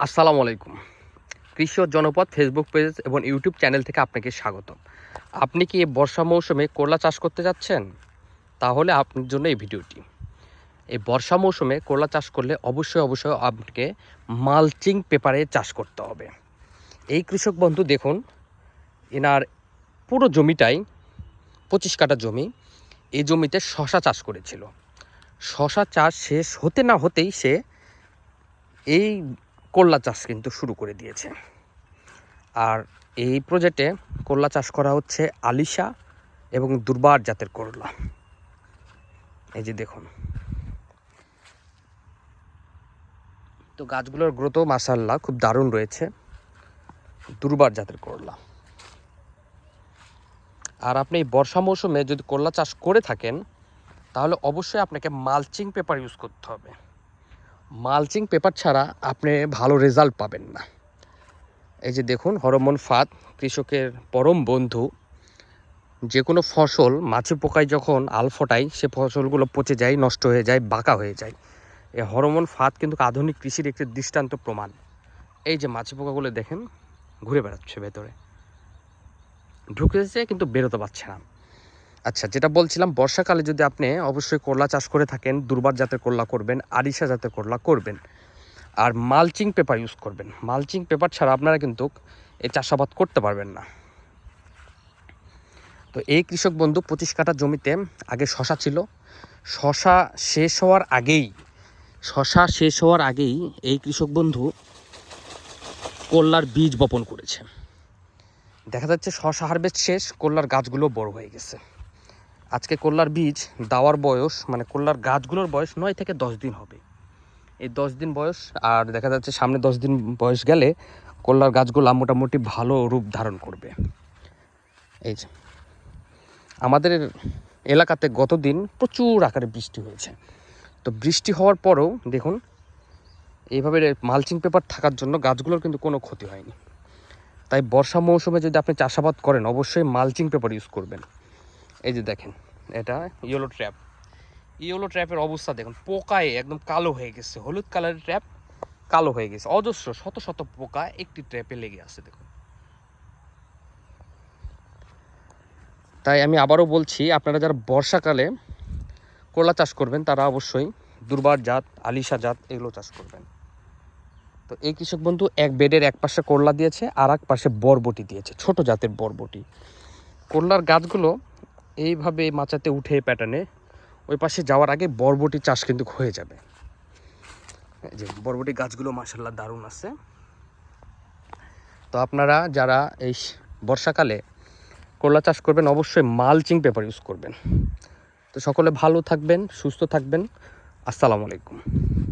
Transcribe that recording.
আসসালামু আলাইকুম। কৃষি ও জনপদ ফেসবুক পেজ এবং ইউটিউব চ্যানেল থেকে আপনাকে স্বাগতম। আপনি কি এই বর্ষা মৌসুমে করলা চাষ করতে যাচ্ছেন? তাহলে আপনার জন্য এই ভিডিওটি। এই বর্ষা মৌসুমে করলা চাষ করলে অবশ্যই আপনাকে মালচিং পেপারে চাষ করতে হবে। এই কৃষক বন্ধু দেখুন, এনার পুরো জমিটাই 25 কাঠা জমি। এই জমিতে শশা চাষ করেছিল। শশা চাষ শেষ হতে না হতেই সে এই করলা চাষ কিন্তু শুরু করে দিয়েছে। আর এই প্রজেক্টে করলা চাষ করা হচ্ছে আলিশা এবং দুর্বার জাতের করলা। এই যে দেখুন, তো গাছগুলোর গ্রোথও মাশাআল্লাহ খুব দারুণ রয়েছে। দুর্বার জাতের করলা। আর আপনি এই বর্ষা মৌসুমে যদি করলা চাষ করে থাকেন তাহলে অবশ্যই আপনাকে মালচিং পেপার ইউজ করতে হবে। মালচিং পেপার ছাড়া আপনি ভালো রেজাল্ট পাবেন না। এই যে দেখুন, হরমোন ফাঁদ কৃষকের পরম বন্ধু। যে কোনো ফসল মাছি পোকায় যখন আল ফোটায় সে ফসলগুলো পচে যায়, নষ্ট হয়ে যায়, বাঁকা হয়ে যায়। এই হরমোন ফাঁদ কিন্তু আধুনিক কৃষির একটি দৃষ্টান্ত প্রমাণ। এই যে মাছি পোকাগুলো দেখেন ঘুরে বেড়াচ্ছে, ভেতরে ঢুকেছে কিন্তু বেরোতে পারছে না। আচ্ছা, যেটা বলছিলাম, বর্ষাকালে যদি আপনি অবশ্যই করলা চাষ করে থাকেন, দুর্বার জাতের করলা করবেন, আরিশা জাতের করলা করবেন, আর মালচিং পেপার ইউজ করবেন। মালচিং পেপার ছাড়া আপনারা কিন্তু এই চাষাবাদ করতে পারবেন না। তো এই কৃষক বন্ধু 25 কাঠা জমিতে আগে শশা ছিল। শশা শেষ হওয়ার আগেই এই কৃষক বন্ধু করলার বীজ বপন করেছে। দেখা যাচ্ছে শশা হারভেস্ট শেষ, করলার গাছগুলো বড় হয়ে গেছে। আজকে করলার বীজ দেওয়ার বয়স, মানে করলার গাছগুলোর বয়স 9 থেকে 10 দিন হবে। এই 10 দিন বয়স, আর দেখা যাচ্ছে সামনে 10 দিন বয়স গেলে করলার গাছগুলো মোটামুটি ভালো রূপ ধারণ করবে। এই যে আমাদের এলাকাতে গতদিন প্রচুর আকারে বৃষ্টি হয়েছে। তো বৃষ্টি হওয়ার পরেও দেখুন, এইভাবে মালচিং পেপার থাকার জন্য গাছগুলোর কিন্তু কোনো ক্ষতি হয়নি। তাই বর্ষা মৌসুমে যদি আপনি চাষাবাদ করেন অবশ্যই মালচিং পেপার ইউজ করবেন। এই যে দেখেন, এটা ইয়েলো ট্র্যাপের অবস্থা দেখুন, পোকায় একদম কালো হয়ে গেছে। হলুদ কালারের ট্র্যাপ কালো হয়ে গেছে। অজস্র শত শত পোকা একটি ট্র্যাপে লেগে আছে দেখুন। তাই আমি আবারও বলছি, আপনারা যারা বর্ষাকালে করলা চাষ করবেন তারা অবশ্যই দুর্বার জাত, আলিশা জাত এগুলো চাষ করবেন। তো এই কৃষক বন্ধু এক বেডের এক পাশে করলা দিয়েছে, আর এক পাশে বরবটি দিয়েছে, ছোট জাতের বরবটি। করলার গাছগুলো এইভাবে মাচাতে উঠে প্যাটার্নে ওই পাশে যাওয়ার আগে বরবটি চাষ কিন্তু হয়ে যাবে। এই যে বরবটি গাছগুলো মাশাআল্লাহ দারুণ আছে। তো আপনারা যারা এই বর্ষাকালে করলা চাষ করবেন অবশ্যই মালচিং পেপার ইউজ করবেন। তো সকলে ভালো থাকবেন, সুস্থ থাকবেন। আসসালামু আলাইকুম।